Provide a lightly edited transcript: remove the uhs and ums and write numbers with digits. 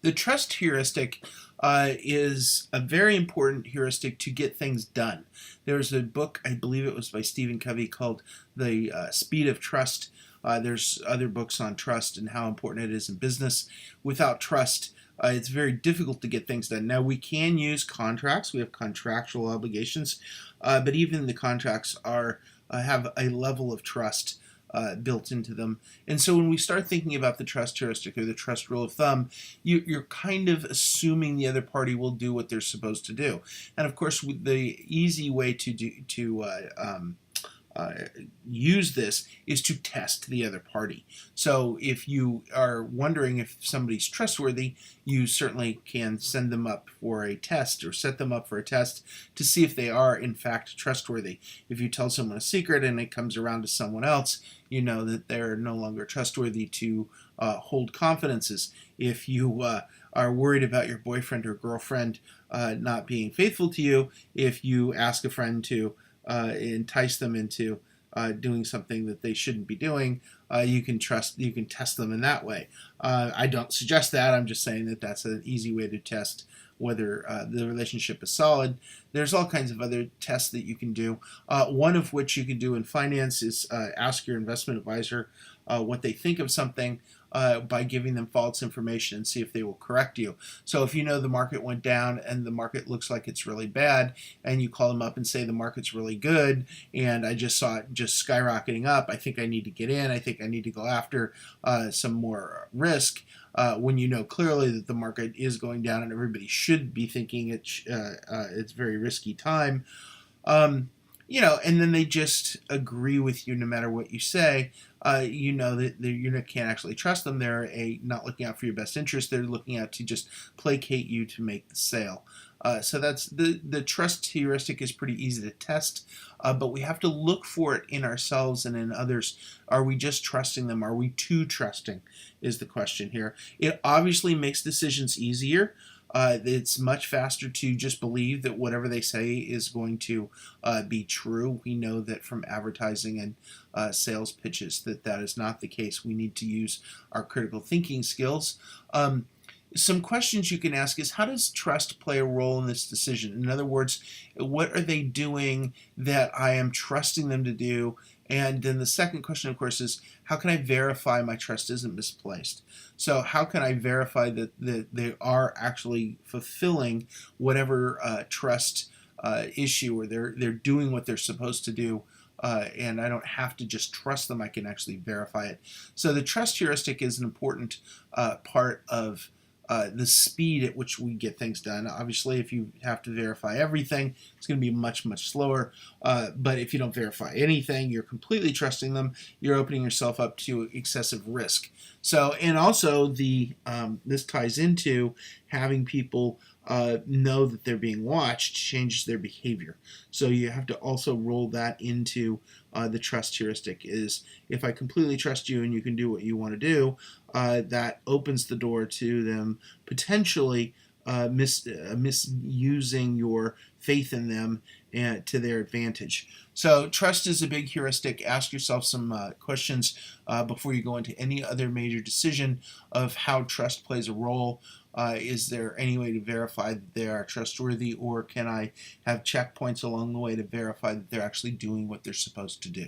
The trust heuristic is a very important heuristic to get things done. There's a book, I believe it was by Stephen Covey, called The Speed of Trust. There's other books on trust and how important it is in business. Without trust, it's very difficult to get things done. Now, we can use contracts. We have contractual obligations, but even the contracts are have a level of trust built into them. And so when we start thinking about the trust heuristic or the trust rule of thumb, you're kind of assuming the other party will do what they're supposed to do. And of course, the easy way uh, use this is to test the other party. So if you are wondering if somebody's trustworthy, you certainly can send them up for a test or set them up for a test to see if they are in fact trustworthy. If you tell someone a secret and it comes around to someone else, you know that they're no longer trustworthy to hold confidences. If you are worried about your boyfriend or girlfriend not being faithful to you, if you ask a friend to entice them into doing something that they shouldn't be doing, you can test them in that way. I don't suggest that. I'm just saying that that's an easy way to test whether the relationship is solid. There's all kinds of other tests that you can do. One of which you can do in finance is ask your investment advisor what they think of something by giving them false information and see if they will correct you. So if you know the market went down and the market looks like it's really bad, and you call them up and say the market's really good and I just saw it just skyrocketing up, I think I need to get in, I think I need to go after some more risk, when you know clearly that the market is going down and everybody should be thinking it's a very risky time. And then they just agree with you no matter what you say. You know that you can't actually trust them. They're not looking out for your best interest. They're looking out to just placate you to make the sale. So that's the trust heuristic is pretty easy to test, but we have to look for it in ourselves and in others. Are we just trusting them? Are we too trusting? Is the question here. It obviously makes decisions easier. It's much faster to just believe that whatever they say is going to be true. We know that from advertising and sales pitches that is not the case. We need to use our critical thinking skills. Some questions you can ask is, how does trust play a role in this decision? In other words, what are they doing that I am trusting them to do? And then the second question, of course, is how can I verify my trust isn't misplaced? So how can I verify that they are actually fulfilling whatever trust issue, or they're doing what they're supposed to do, and I don't have to just trust them, I can actually verify it. So the trust heuristic is an important part of the speed at which we get things done. Obviously, if you have to verify everything, it's going to be much, much slower. But if you don't verify anything, you're completely trusting them, you're opening yourself up to excessive risk. So, and also this ties into having people know that they're being watched, changes their behavior. So you have to also roll that into the trust heuristic. Is if I completely trust you and you can do what you want to do, that opens the door to them potentially misusing your faith in them and to their advantage. So trust is a big heuristic. Ask yourself some questions before you go into any other major decision of how trust plays a role. Is there any way to verify that they are trustworthy, or can I have checkpoints along the way to verify that they're actually doing what they're supposed to do?